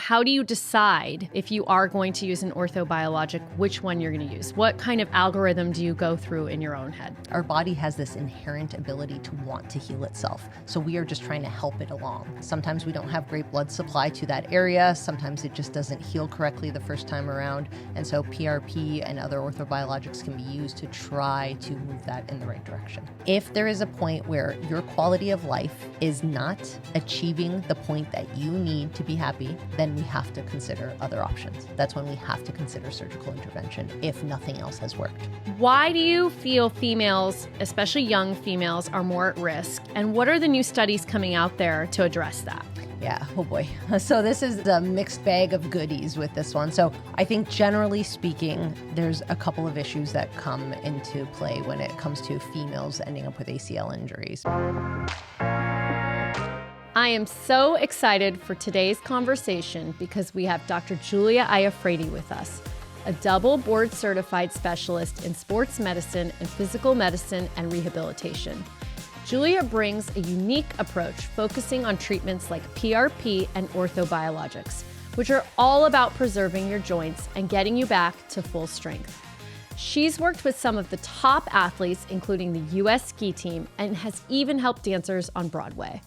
how do you decide if you are going to use an orthobiologic, which one you're going to use? What kind of algorithm do you go through in your own head? Our body has this inherent ability to want to heal itself. So we are just trying to help it along. Sometimes we don't have great blood supply to that area. Sometimes it just doesn't heal correctly the first time around. And so PRP and other orthobiologics can be used to try to move that in the right direction. If there is a point where your quality of life is not achieving the point that you need to be happy, then we have to consider other options. That's when we have to consider surgical intervention if nothing else has worked. Why do you feel females, especially young females, are more at risk? And what are the new studies coming out there to address that? Yeah, oh boy. So this is a mixed bag of goodies with this one. So I think generally speaking, there's a couple of issues that come into play when it comes to females ending up with ACL injuries. I am so excited for today's conversation because we have Dr. Julia Iafrate with us, a double board certified specialist in sports medicine and physical medicine and rehabilitation. Julia brings a unique approach focusing on treatments like PRP and orthobiologics, which are all about preserving your joints and getting you back to full strength. She's worked with some of the top athletes, including the U.S. ski team, and has even helped dancers on Broadway.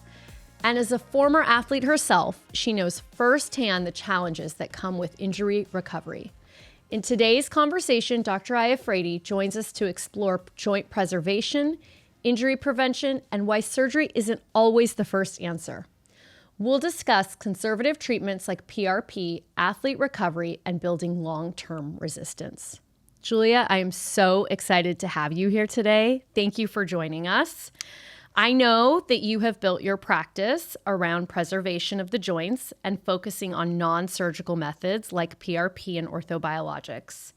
And as a former athlete herself, she knows firsthand the challenges that come with injury recovery. In today's conversation, Dr. Iafrate joins us to explore joint preservation, injury prevention, and why surgery isn't always the first answer. We'll discuss conservative treatments like PRP, athlete recovery, and building long-term resistance. Julia, I am so excited to have you here today. Thank you for joining us. I know that you have built your practice around preservation of the joints and focusing on non-surgical methods like PRP and orthobiologics.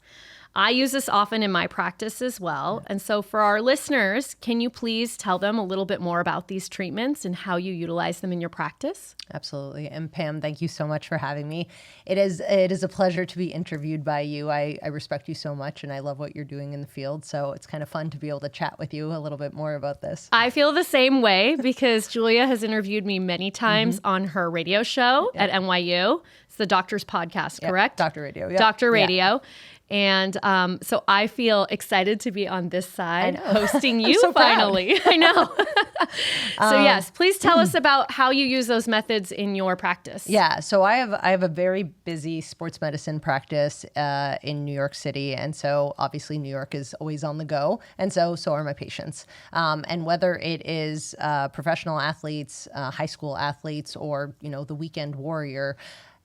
I use this often in my practice as well. And so for our listeners, can you please tell them a little bit more about these treatments and how you utilize them in your practice? Absolutely. And Pam, thank you so much for having me. It is a pleasure to be interviewed by you. I respect you so much and I love what you're doing in the field. So it's kind of fun to be able to chat with you a little bit more about this. I feel the same way because Julia has interviewed me many times on her radio show at NYU. It's the Doctor's Podcast, correct? Dr. Radio. Yep. Dr. Radio. Yeah. And so I feel excited to be on this side hosting you so finally. I know. So yes, please tell us about how you use those methods in your practice. Yeah, so I have a very busy sports medicine practice in New York City. And so obviously New York is always on the go. And so are my patients. And whether it is professional athletes, high school athletes, or, the weekend warrior,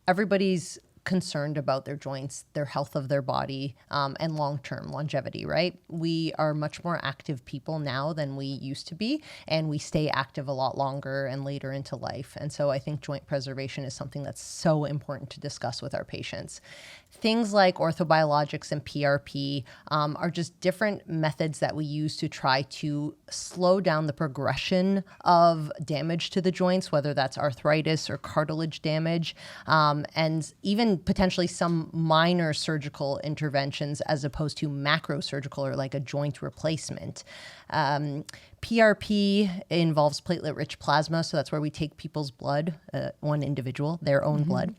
everybody's concerned about their joints, their health of their body, and long-term longevity, right? We are much more active people now than we used to be, and we stay active a lot longer and later into life. And so I think joint preservation is something that's so important to discuss with our patients. Things like orthobiologics and PRP are just different methods that we use to try to slow down the progression of damage to the joints, whether that's arthritis or cartilage damage, and even potentially some minor surgical interventions as opposed to macro surgical or like a joint replacement. PRP involves platelet-rich plasma, so that's where we take people's blood, one individual, their own blood,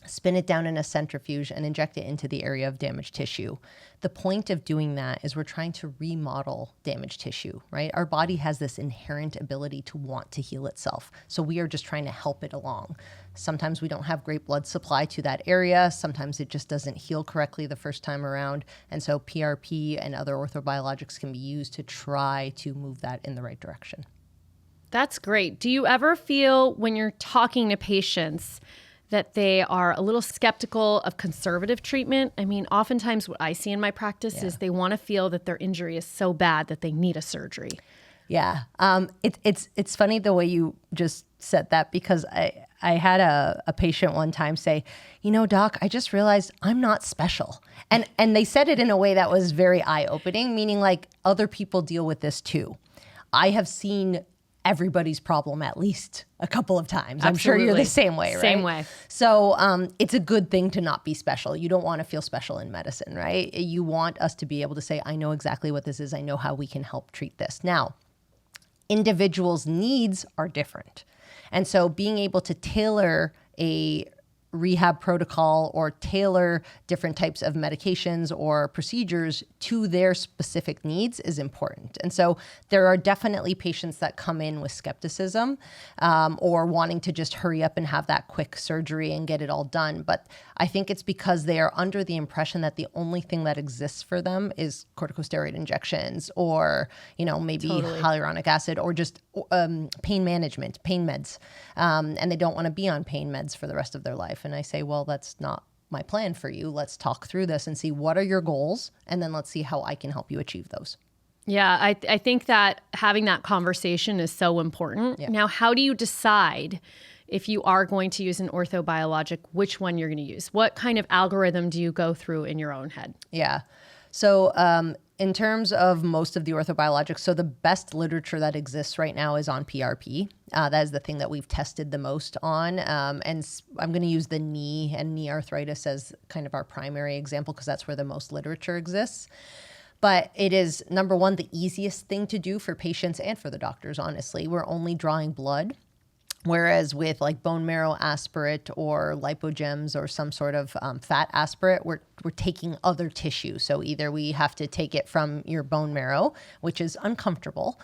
spin it down in a centrifuge and inject it into the area of damaged tissue. The point of doing that is we're trying to remodel damaged tissue, right? Our body has this inherent ability to want to heal itself. So we are just trying to help it along. Sometimes we don't have great blood supply to that area. Sometimes it just doesn't heal correctly the first time around. And so PRP and other orthobiologics can be used to try to move that in the right direction. That's great. Do you ever feel when you're talking to patients that they are a little skeptical of conservative treatment? I mean, oftentimes what I see in my practice is they want to feel that their injury is so bad that they need a surgery. Yeah. It's funny the way you just said that, because I had a patient one time say, doc, I just realized I'm not special. And they said it in a way that was very eye-opening, meaning like other people deal with this too. I have seen everybody's problem at least a couple of times. I'm sure you're the same way, right? Same way. So it's a good thing to not be special. You don't want to feel special in medicine, right? You want us to be able to say, I know exactly what this is. I know how we can help treat this. Now, individuals' needs are different. And so being able to tailor a rehab protocol or tailor different types of medications or procedures to their specific needs is important. And so there are definitely patients that come in with skepticism or wanting to just hurry up and have that quick surgery and get it all done. But I think it's because they are under the impression that the only thing that exists for them is corticosteroid injections or, maybe hyaluronic acid or just pain management, pain meds. And they don't want to be on pain meds for the rest of their life. And I say, well, that's not my plan for you. Let's talk through this and see what are your goals, and then let's see how I can help you achieve those. Yeah, I think that having that conversation is so important. Yeah. Now, how do you decide if you are going to use an orthobiologic, which one you're going to use? What kind of algorithm do you go through in your own head? Yeah. So in terms of most of the orthobiologics, so the best literature that exists right now is on PRP. That is the thing that we've tested the most on. And I'm going to use the knee and knee arthritis as kind of our primary example because that's where the most literature exists. But it is, number one, the easiest thing to do for patients and for the doctors, honestly. We're only drawing blood. Whereas with like bone marrow aspirate or lipogems or some sort of fat aspirate, we're taking other tissue. So either we have to take it from your bone marrow, which is uncomfortable,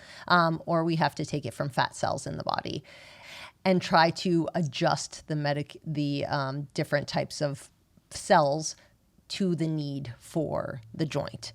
or we have to take it from fat cells in the body and try to adjust the different types of cells to the need for the joint.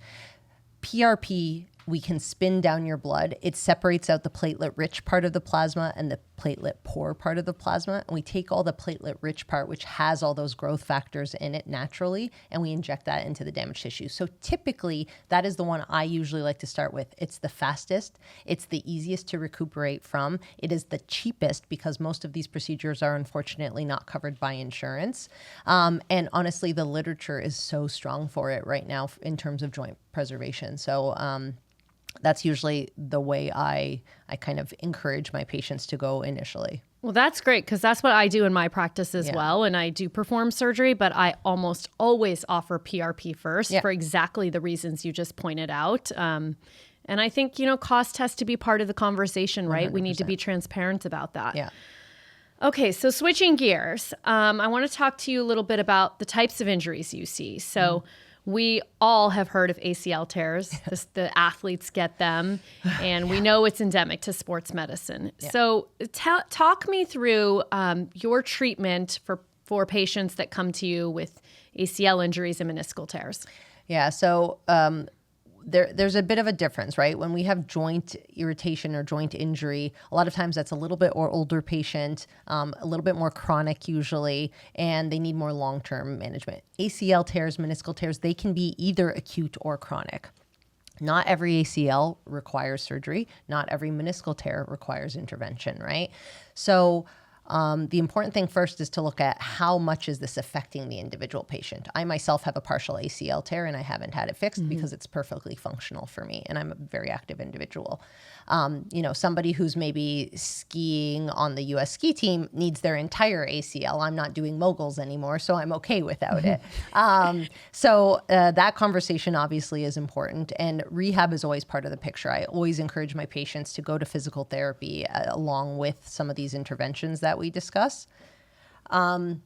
PRP, we can spin down your blood. It separates out the platelet-rich part of the plasma and the platelet-poor part of the plasma. And we take all the platelet-rich part, which has all those growth factors in it naturally, and we inject that into the damaged tissue. So typically, that is the one I usually like to start with. It's the fastest. It's the easiest to recuperate from. It is the cheapest because most of these procedures are unfortunately not covered by insurance. And honestly, the literature is so strong for it right now in terms of joint preservation. So that's usually the way I kind of encourage my patients to go initially. Well, that's great because that's what I do in my practice as well. And I do perform surgery, but I almost always offer PRP first for exactly the reasons you just pointed out. And I think, cost has to be part of the conversation, right? 100%. We need to be transparent about that. Yeah. Okay, so switching gears, I want to talk to you a little bit about the types of injuries you see. So we all have heard of ACL tears. The athletes get them, and we know it's endemic to sports medicine. Yeah. So talk me through your treatment for patients that come to you with ACL injuries and meniscal tears. Yeah, so there's a bit of a difference, right? When we have joint irritation or joint injury, a lot of times that's a little bit or older patient, a little bit more chronic usually, and they need more long-term management. ACL tears, meniscal tears, they can be either acute or chronic. Not every ACL requires surgery. Not every meniscal tear requires intervention, right? So the important thing first is to look at how much is this affecting the individual patient. I myself have a partial ACL tear and I haven't had it fixed because it's perfectly functional for me and I'm a very active individual. Somebody who's maybe skiing on the US ski team needs their entire ACL. I'm not doing moguls anymore, so I'm okay without it. So that conversation obviously is important, and rehab is always part of the picture. I always encourage my patients to go to physical therapy along with some of these interventions that we discuss. In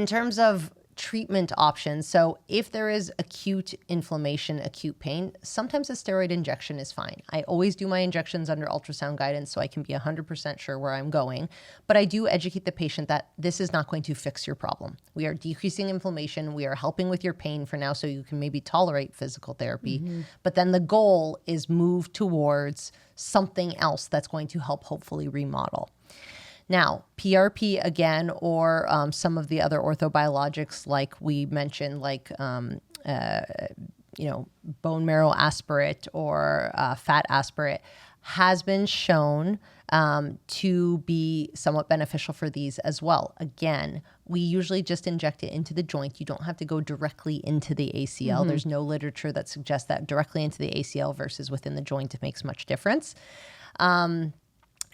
terms of treatment options, so if there is acute inflammation, acute pain, sometimes a steroid injection is fine. I always do my injections under ultrasound guidance so I can be 100% sure where I'm going, but I do educate the patient that this is not going to fix your problem. We are decreasing inflammation, we are helping with your pain for now so you can maybe tolerate physical therapy, but then the goal is move towards something else that's going to help hopefully remodel. Now, PRP again, or some of the other orthobiologics like we mentioned, like bone marrow aspirate or fat aspirate, has been shown to be somewhat beneficial for these as well. Again, we usually just inject it into the joint. You don't have to go directly into the ACL. There's no literature that suggests that directly into the ACL versus within the joint, it makes much difference.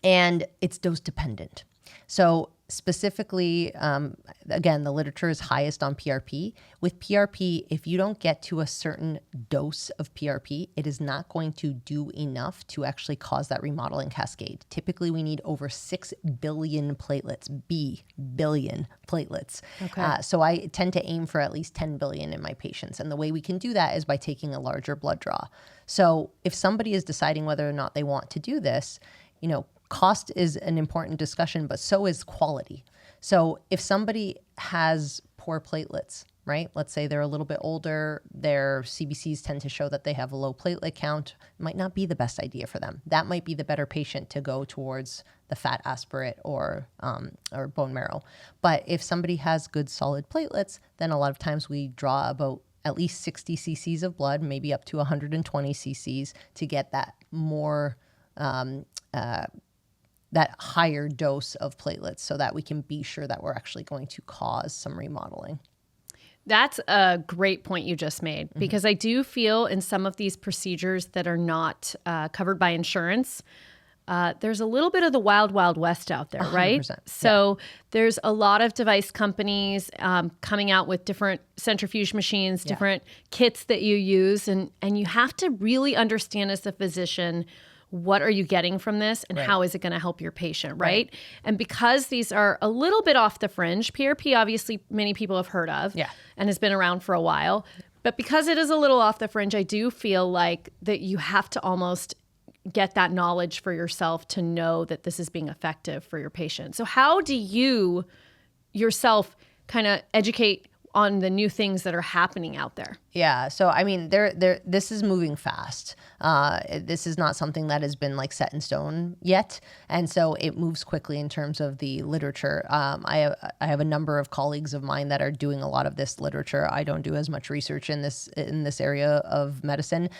And it's dose dependent. So specifically, again, the literature is highest on PRP. With PRP, if you don't get to a certain dose of PRP, it is not going to do enough to actually cause that remodeling cascade. Typically, we need over 6 billion platelets, billion platelets. Okay. So I tend to aim for at least 10 billion in my patients. And the way we can do that is by taking a larger blood draw. So if somebody is deciding whether or not they want to do this, cost is an important discussion, but so is quality. So if somebody has poor platelets, right? Let's say they're a little bit older, their CBCs tend to show that they have a low platelet count, it might not be the best idea for them. That might be the better patient to go towards the fat aspirate or bone marrow. But if somebody has good solid platelets, then a lot of times we draw about at least 60 cc's of blood, maybe up to 120 cc's to get that more that higher dose of platelets so that we can be sure that we're actually going to cause some remodeling. That's a great point you just made, because I do feel in some of these procedures that are not covered by insurance, there's a little bit of the wild, wild west out there, right? So there's a lot of device companies coming out with different centrifuge machines, different kits that you use. And you have to really understand as a physician, what are you getting from this and how is it going to help your patient, right? And because these are a little bit off the fringe, PRP obviously many people have heard of and has been around for a while. But because it is a little off the fringe, I do feel like that you have to almost get that knowledge for yourself to know that this is being effective for your patient. So how do you yourself kind of educate on the new things that are happening out there? Yeah. So, I mean, this is moving fast. This is not something that has been like set in stone yet. And so it moves quickly in terms of the literature. I have a number of colleagues of mine that are doing a lot of this literature. I don't do as much research in this area of medicine.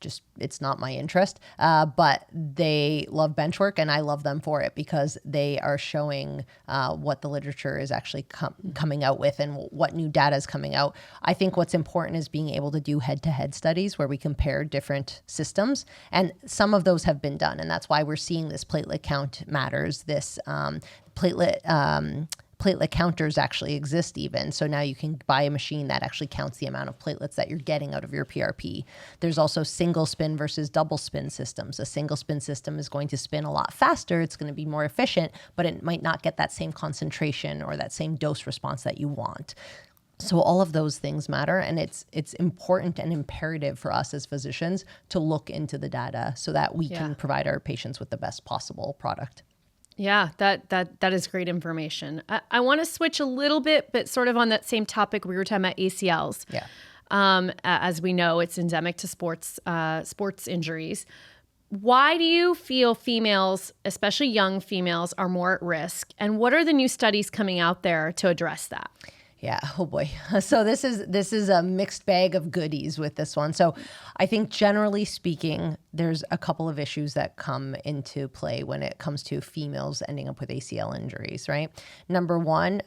Just it's not my interest, but they love benchwork and I love them for it because they are showing what the literature is actually coming out with and what new data is coming out. I think what's important is being able to do head-to-head studies where we compare different systems, and some of those have been done, and that's why we're seeing this platelet count matters, this platelet counters actually exist even. So now you can buy a machine that actually counts the amount of platelets that you're getting out of your PRP. There's also single spin versus double spin systems. A single spin system is going to spin a lot faster. It's going to be more efficient, but it might not get that same concentration or that same dose response that you want. So all of those things matter, and it's important and imperative for us as physicians to look into the data so that we can provide our patients with the best possible product. Yeah, that is great information. I want to switch a little bit, but sort of on that same topic, we were talking about ACLs. Yeah. As we know, it's endemic to sports injuries. Why do you feel females, especially young females, are more at risk? And what are the new studies coming out there to address that? Yeah. Oh boy. So this is a mixed bag of goodies with this one. So I think generally speaking, there's a couple of issues that come into play when it comes to females ending up with ACL injuries, right? Number one,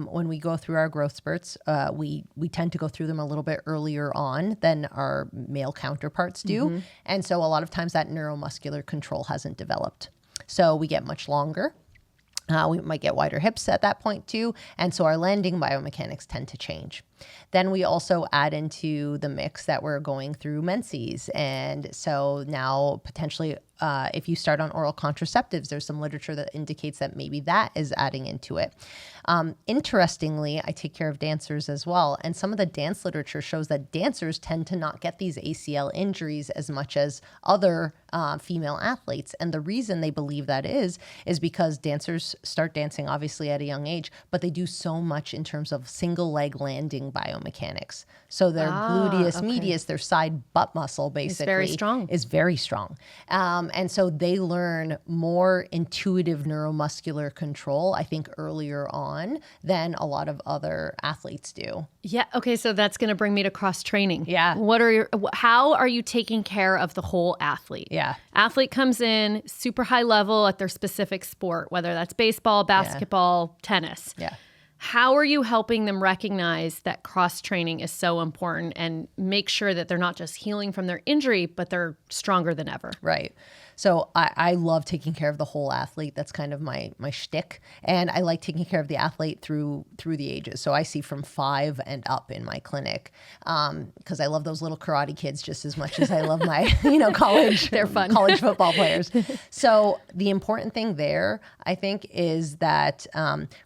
when we go through our growth spurts, we tend to go through them a little bit earlier on than our male counterparts do. Mm-hmm. And so a lot of times that neuromuscular control hasn't developed. So we get much longer. We might get wider hips at that point too. And so our landing biomechanics tend to change. Then we also add into the mix that we're going through menses. And so now potentially if you start on oral contraceptives, there's some literature that indicates that maybe that is adding into it. Interestingly, I take care of dancers as well. And some of the dance literature shows that dancers tend to not get these ACL injuries as much as other female athletes. And the reason they believe that is because dancers start dancing obviously at a young age, but they do so much in terms of single leg landing biomechanics. So their gluteus medius, their side butt muscle basically is very strong. And so they learn more intuitive neuromuscular control, I think, earlier on than a lot of other athletes do. Yeah. Okay. So that's going to bring me to cross training. Yeah. How are you taking care of the whole athlete? Yeah. Athlete comes in super high level at their specific sport, whether that's baseball, basketball, tennis. Yeah. How are you helping them recognize that cross training is so important and make sure that they're not just healing from their injury, but they're stronger than ever? Right. So I love taking care of the whole athlete. That's kind of my shtick. And I like taking care of the athlete through the ages. So I see from 5 and up in my clinic, because I love those little karate kids just as much as I love my, college. They're fun. College football players. So the important thing there, I think, is that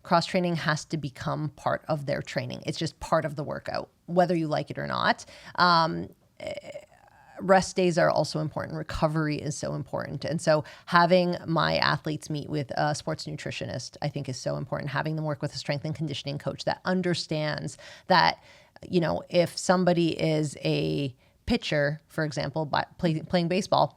cross training has to become part of their training. It's just part of the workout, whether you like it or not. Rest days are also important. Recovery is so important. And so having my athletes meet with a sports nutritionist, I think, is so important. Having them work with a strength and conditioning coach that understands that, if somebody is a pitcher, for example, playing baseball,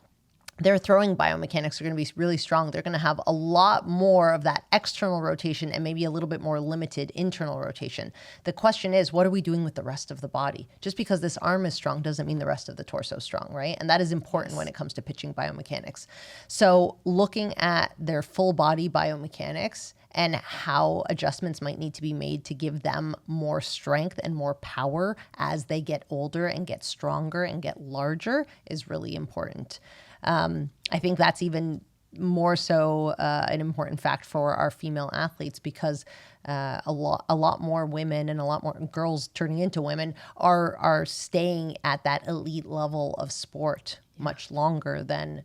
their throwing biomechanics are going to be really strong. They're going to have a lot more of that external rotation and maybe a little bit more limited internal rotation. The question is, what are we doing with the rest of the body? Just because this arm is strong doesn't mean the rest of the torso is strong, right? And that is important when it comes to pitching biomechanics. So looking at their full body biomechanics and how adjustments might need to be made to give them more strength and more power as they get older and get stronger and get larger is really important. I think that's even more so an important fact for our female athletes, because a lot more women and a lot more girls turning into women are staying at that elite level of sport much longer than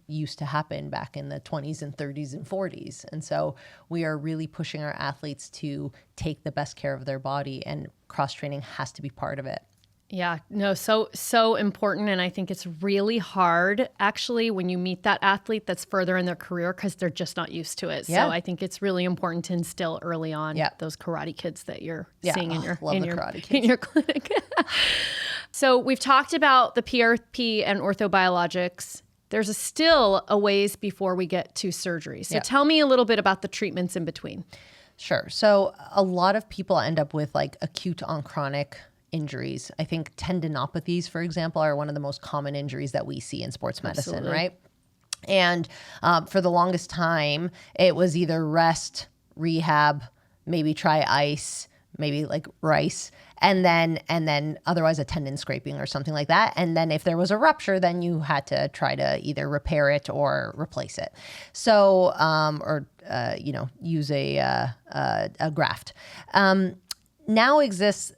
used to happen back in the 20s and 30s and 40s. And so we are really pushing our athletes to take the best care of their body, and cross training has to be part of it. Yeah, no, so important. And I think it's really hard, actually, when you meet that athlete that's further in their career, because they're just not used to it. Yeah. So I think it's really important to instill early on those karate kids that you're seeing in your clinic. So we've talked about the PRP and orthobiologics. There's still a ways before we get to surgery. So tell me a little bit about the treatments in between. Sure. So a lot of people end up with like acute on chronic injuries. I think tendinopathies, for example, are one of the most common injuries that we see in sports medicine, right? And for the longest time, it was either rest, rehab, maybe try ice, maybe like rice, and then otherwise a tendon scraping or something like that. And then if there was a rupture, then you had to try to either repair it or replace it. So, use a graft. Now exists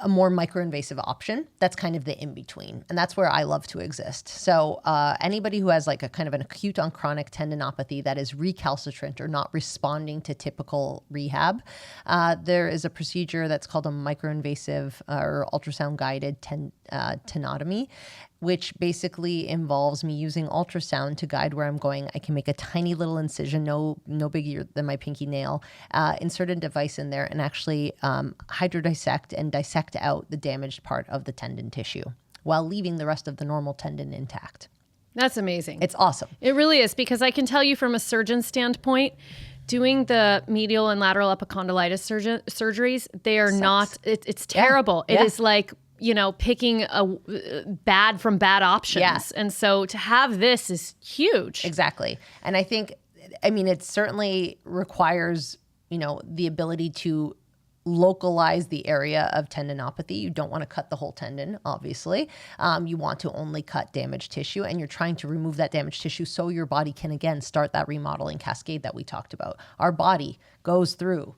a more microinvasive option that's kind of the in-between. And that's where I love to exist. So anybody who has like a kind of an acute on chronic tendinopathy that is recalcitrant or not responding to typical rehab, there is a procedure that's called a microinvasive or ultrasound-guided tenotomy, which basically involves me using ultrasound to guide where I'm going. I can make a tiny little incision, no bigger than my pinky nail, insert a device in there, and actually hydrodissect and dissect out the damaged part of the tendon tissue while leaving the rest of the normal tendon intact. That's amazing. It's awesome. It really is, because I can tell you from a surgeon standpoint, doing the medial and lateral epicondylitis surgeries, they are not, it's terrible. It is like, picking a bad from bad options. Yeah. And so to have this is huge. Exactly. And I think, it certainly requires, the ability to localize the area of tendinopathy. You don't want to cut the whole tendon, obviously. You want to only cut damaged tissue, and you're trying to remove that damaged tissue so your body can, again, start that remodeling cascade that we talked about. Our body goes through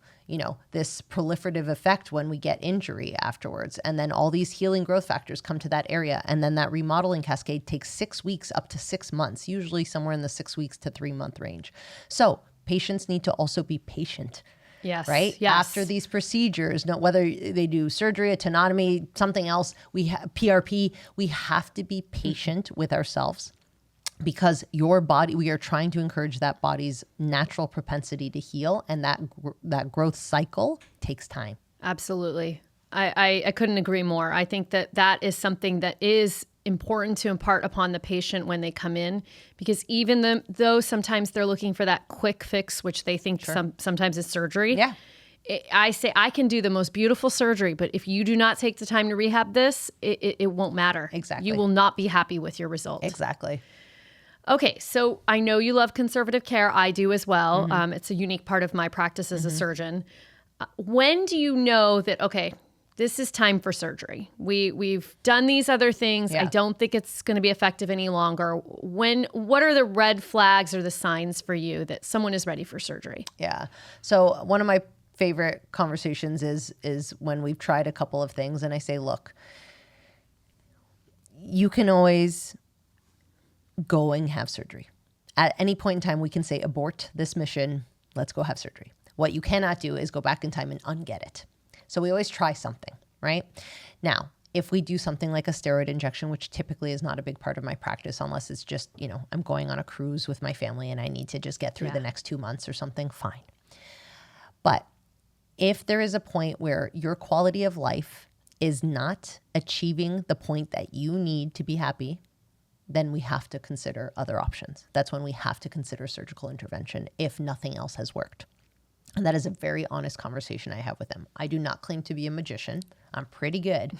this proliferative effect when we get injury afterwards. And then all these healing growth factors come to that area. And then that remodeling cascade takes 6 weeks up to 6 months, usually somewhere in the 6 weeks to 3 month range. So patients need to also be patient. Yes. Right? Yes. After these procedures, whether they do surgery, a tenotomy, something else, PRP, we have to be patient with ourselves. Because your body, we are trying to encourage that body's natural propensity to heal, and that growth cycle takes time. Absolutely. I couldn't agree more. I think that is something that is important to impart upon the patient when they come in, because even though sometimes they're looking for that quick fix, which they think sometimes is surgery. Yeah. I say I can do the most beautiful surgery, but if you do not take the time to rehab this, it won't matter. Exactly. You will not be happy with your result. Exactly. Okay, so I know you love conservative care. I do as well. Mm-hmm. It's a unique part of my practice as a surgeon. When do you know that, okay, this is time for surgery. We've done these other things. Yeah. I don't think it's going to be effective any longer. What are the red flags or the signs for you that someone is ready for surgery? Yeah. So one of my favorite conversations is when we've tried a couple of things and I say, look, you can always go and have surgery. At any point in time, we can say, abort this mission. Let's go have surgery. What you cannot do is go back in time and unget it. So we always try something, right? Now, if we do something like a steroid injection, which typically is not a big part of my practice unless it's just, I'm going on a cruise with my family and I need to just get through the next 2 months or something, fine. But if there is a point where your quality of life is not achieving the point that you need to be happy, then we have to consider other options. That's when we have to consider surgical intervention if nothing else has worked. And that is a very honest conversation I have with them. I do not claim to be a magician. I'm pretty good,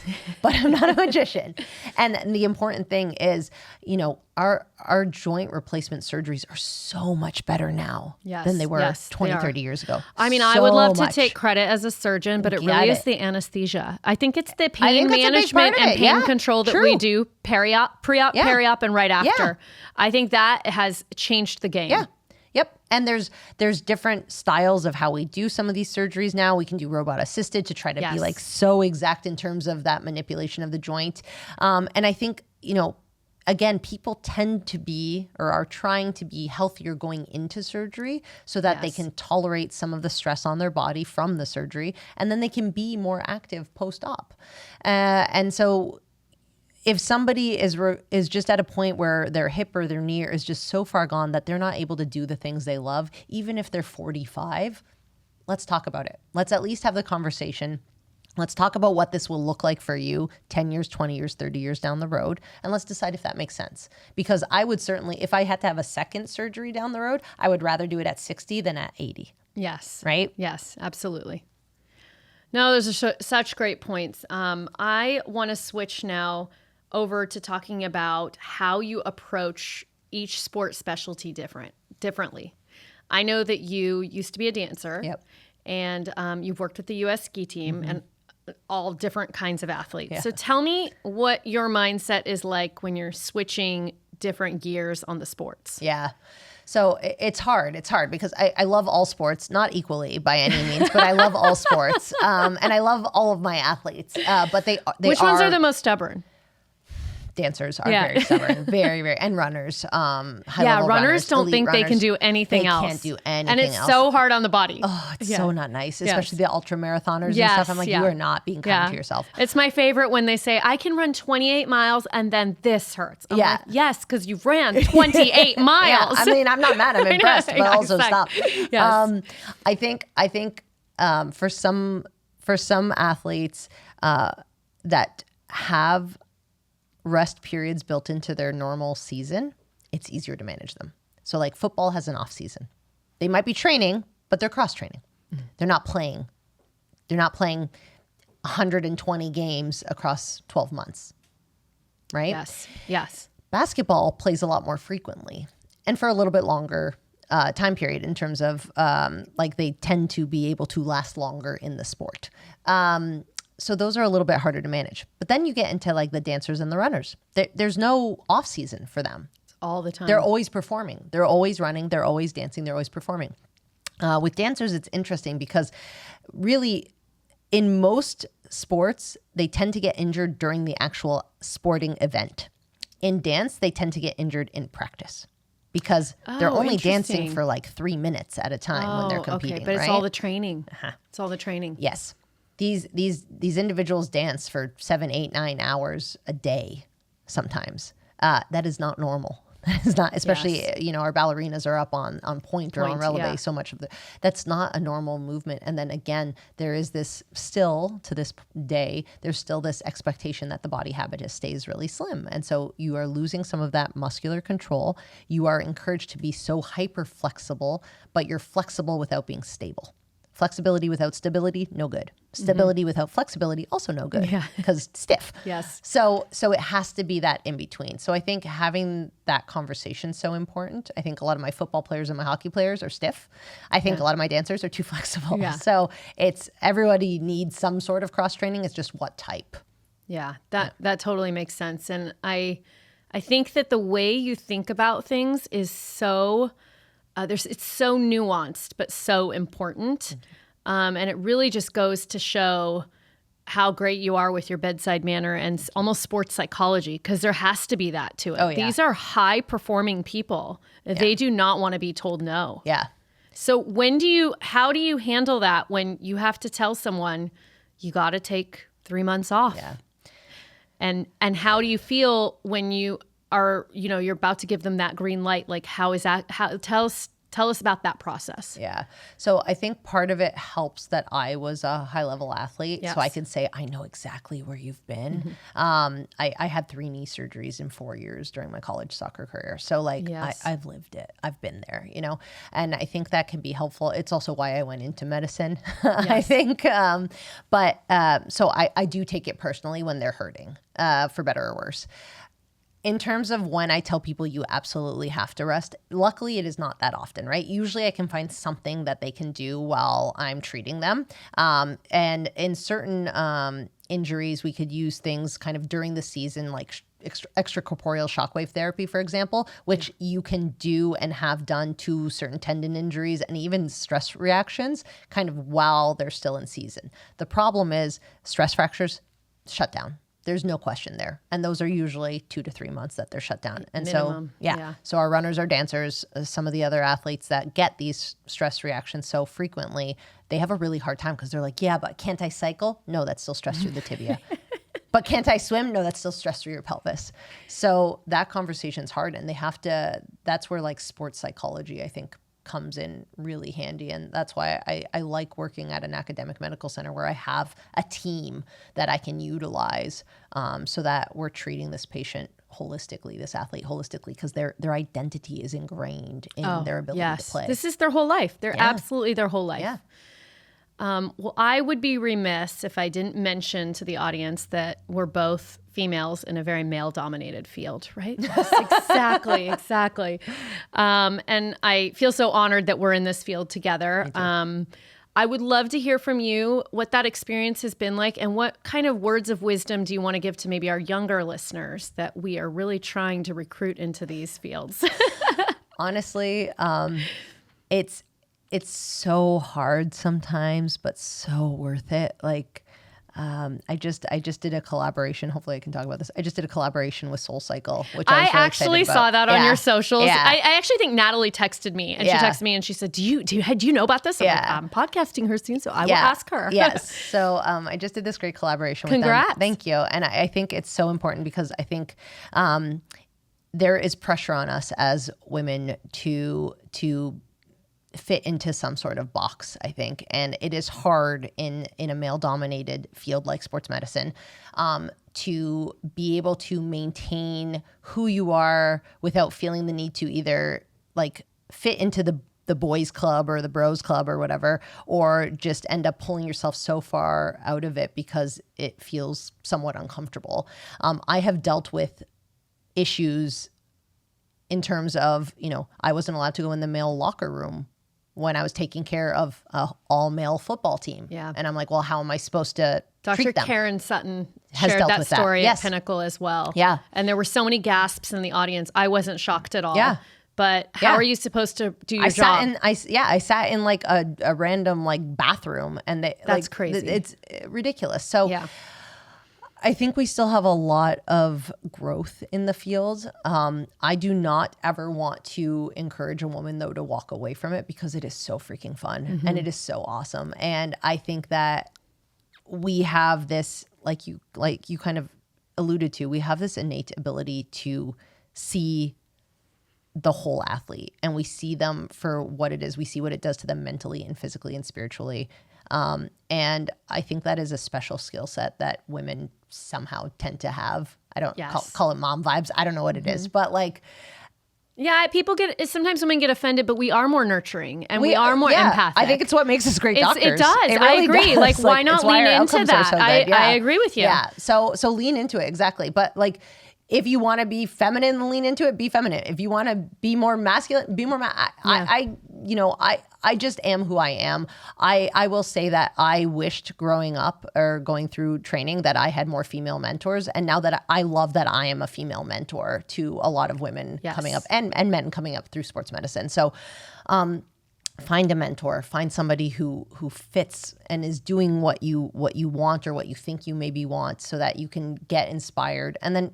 but I'm not a magician. And the important thing is, our joint replacement surgeries are so much better now than they were 20, 30 years ago. I mean, I would love to take credit as a surgeon, but it really is the anesthesia. I think it's the pain management and pain control that we do pre-op, peri-op, and right after. Yeah. I think that has changed the game. Yeah. Yep. And there's different styles of how we do some of these surgeries now. We can do robot assisted to try to be like so exact in terms of that manipulation of the joint. And I think, again, people tend to be or are trying to be healthier going into surgery so that they can tolerate some of the stress on their body from the surgery, and then they can be more active post-op. And so if somebody is just at a point where their hip or their knee is just so far gone that they're not able to do the things they love, even if they're 45, let's talk about it. Let's at least have the conversation. Let's talk about what this will look like for you 10 years, 20 years, 30 years down the road. And let's decide if that makes sense. Because I would certainly, if I had to have a second surgery down the road, I would rather do it at 60 than at 80. Yes. Right? Yes, absolutely. No, those are such great points. I want to switch now over to talking about how you approach each sport specialty differently. I know that you used to be a dancer, and you've worked with the U.S. ski team and all different kinds of athletes. Yeah. So tell me what your mindset is like when you're switching different gears on the sports. Yeah. So it's hard. It's hard because I love all sports, not equally by any means, but I love all sports. And I love all of my athletes. But they Which ones are the most stubborn? Dancers are very stubborn, very, very, and runners. Runners don't think they can do anything else. They can't do anything and it's else. so hard on the body. Oh, it's so not nice, especially the ultra marathoners and stuff. I'm like, you are not being kind to yourself. It's my favorite when they say, I can run 28 miles and then this hurts. I'm like, yes, because you ran 28 miles. I mean, I'm not mad. I'm impressed, but also stop. Yes. I think for some athletes that have rest periods built into their normal season, it's easier to manage them. So like football has an off season. They might be training, but they're cross training. They're not playing 120 games across 12 months. Right? Yes. Basketball plays a lot more frequently and for a little bit longer time period in terms of like they tend to be able to last longer in the sport. So those are a little bit harder to manage. But then you get into like the dancers and the runners. There's no off season for them. It's all the time. They're always performing. They're always running. They're always dancing. They're always performing. With dancers, it's interesting because really in most sports, they tend to get injured during the actual sporting event. In dance, they tend to get injured in practice because they're only dancing for like 3 minutes at a time when they're competing. Okay, but it's all the training. It's all the training. Yes. These individuals dance for 7, 8, 9 hours a day sometimes. That is not normal. That is not, especially, our ballerinas are up on point or on releve so much of that's not a normal movement. And then again, there is this still to this day, there's still this expectation that the body habitus stays really slim. And so you are losing some of that muscular control. You are encouraged to be so hyper flexible, but you're flexible without being stable. Flexibility without stability, no good. Stability without flexibility, also no good. Yeah. Because stiff. Yes. So it has to be that in between. So I think having that conversation is so important. I think a lot of my football players and my hockey players are stiff. I think a lot of my dancers are too flexible. Yeah. So it's everybody needs some sort of cross training. It's just what type. Yeah, that totally makes sense. And I think that the way you think about things is so it's so nuanced, but so important. And it really just goes to show how great you are with your bedside manner and almost sports psychology, because there has to be that to it. Oh, yeah. These are high performing people. They do not want to be told no. Yeah. So how do you handle that when you have to tell someone you got to take 3 months off? Yeah. And how do you feel when you are, you're about to give them that green light? Like, how is that? Tell us about that process. Yeah. So I think part of it helps that I was a high level athlete. Yes. So I can say, I know exactly where you've been. I had 3 knee surgeries in 4 years during my college soccer career. So like I've lived it. I've been there, and I think that can be helpful. It's also why I went into medicine, I think. So I do take it personally when they're hurting, for better or worse. In terms of when I tell people you absolutely have to rest, luckily it is not that often, right? Usually I can find something that they can do while I'm treating them. And in certain injuries, we could use things kind of during the season, like extracorporeal shockwave therapy, for example, which you can do and have done to certain tendon injuries and even stress reactions kind of while they're still in season. The problem is stress fractures, shut down. There's no question there. And those are usually 2 to 3 months that they're shut down. And minimum. So our runners, our dancers, some of the other athletes that get these stress reactions so frequently, they have a really hard time because they're like, yeah, but can't I cycle? No, that's still stress through the tibia. But can't I swim? No, that's still stress through your pelvis. So that conversation's hard, and that's where like sports psychology, I think, comes in really handy. And that's why I like working at an academic medical center where I have a team that I can utilize, so that we're treating this patient holistically, this athlete holistically, because their identity is ingrained in their ability to play. This is their whole life. They're absolutely their whole life. Yeah. Well, I would be remiss if I didn't mention to the audience that we're both females in a very male-dominated field, right? Yes, exactly. And I feel so honored that we're in this field together. I would love to hear from you what that experience has been like, and what kind of words of wisdom do you want to give to maybe our younger listeners that we are really trying to recruit into these fields? Honestly, it's so hard sometimes, but so worth it. Like, I just did a collaboration. Hopefully I can talk about this. I just did a collaboration with SoulCycle, which I was really actually saw that on your socials. Yeah. I actually think Natalie texted me, and she texted me and she said, do you know about this? I'm like, I'm podcasting her soon, so I will ask her. Yes. So I just did this great collaboration with them. Congrats. Thank you. And I think it's so important because I think there is pressure on us as women to fit into some sort of box, I think. And it is hard in a male-dominated field like sports medicine to be able to maintain who you are without feeling the need to either like fit into the boys club or the bros club or whatever, or just end up pulling yourself so far out of it because it feels somewhat uncomfortable. I have dealt with issues in terms of, I wasn't allowed to go in the male locker room when I was taking care of an all-male football team. Yeah. And I'm like, well, how am I supposed to treat them? Dr. Karen Sutton Has shared dealt that with that. story Yes. at Pinnacle as well. Yeah. And there were so many gasps in the audience. I wasn't shocked at all. Yeah. But how are you supposed to do your job? I sat in like a random like bathroom, and That's crazy. It's ridiculous. So Yeah. I think we still have a lot of growth in the field. I do not ever want to encourage a woman, though, to walk away from it because it is so freaking fun and it is so awesome. And I think that we have this, like you kind of alluded to, we have this innate ability to see the whole athlete, and we see them for what it is. We see what it does to them mentally and physically and spiritually. And I think that is a special skill set that women somehow tend to have. I don't call it mom vibes. I don't know what it is, but like Yeah, sometimes women get offended, but we are more nurturing and we are more empathic. I think it's what makes us great doctors. It does. It really I agree. does. Like, why not lean into that? So I agree with you. Yeah. So lean into it. Exactly. But like, if you want to be feminine, lean into it, be feminine. If you want to be more masculine, be more I just am who I am. I will say that I wished growing up or going through training that I had more female mentors. And now that I love that I am a female mentor to a lot of women coming up and men coming up through sports medicine. So, find a mentor, find somebody who fits and is doing what you want or what you think you maybe want, so that you can get inspired. And then,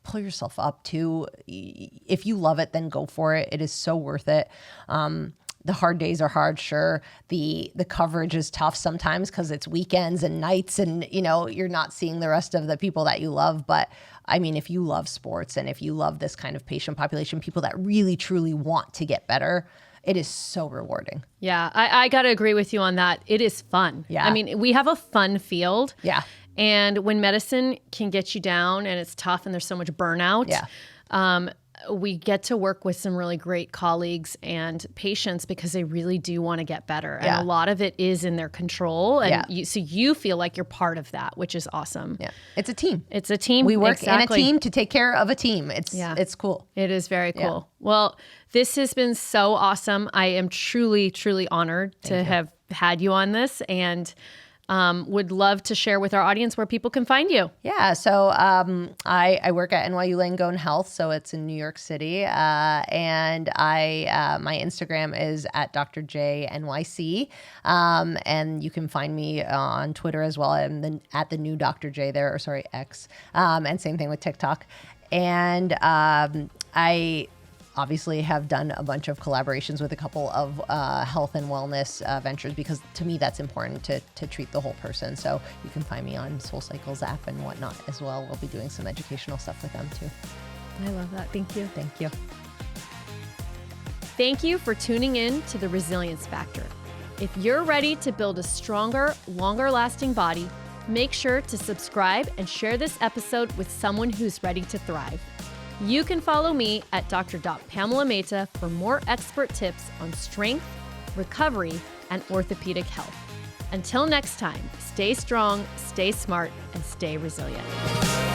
pull yourself up too. If you love it, then go for it. It is so worth it. The hard days are hard, sure. The coverage is tough sometimes because it's weekends and nights and, you're not seeing the rest of the people that you love. But I mean, if you love sports and if you love this kind of patient population, people that really, truly want to get better, it is so rewarding. Yeah, I got to agree with you on that. It is fun. Yeah. I mean, we have a fun field. Yeah. And when medicine can get you down and it's tough and there's so much burnout, we get to work with some really great colleagues and patients because they really do want to get better. And a lot of it is in their control. And so you feel like you're part of that, which is awesome. Yeah. It's a team. It's a team. We work in a team to take care of a team. It's cool. It is very cool. Yeah. Well, this has been so awesome. I am truly, truly honored to have had you on this, and would love to share with our audience where people can find you. Yeah, so I work at NYU Langone Health, so it's in New York City, and my Instagram is at Dr. J NYC, and you can find me on Twitter as well. I'm at the new Dr. J there, or sorry, X, and same thing with TikTok, and I obviously have done a bunch of collaborations with a couple of health and wellness ventures, because to me that's important to treat the whole person. So you can find me on SoulCycle's app and whatnot as well. We'll be doing some educational stuff with them too. I love that. Thank you. Thank you. Thank you for tuning in to The Resilience Factor. If you're ready to build a stronger, longer lasting body, make sure to subscribe and share this episode with someone who's ready to thrive. You can follow me at Dr. Pamela Mehta for more expert tips on strength, recovery, and orthopedic health. Until next time, stay strong, stay smart, and stay resilient.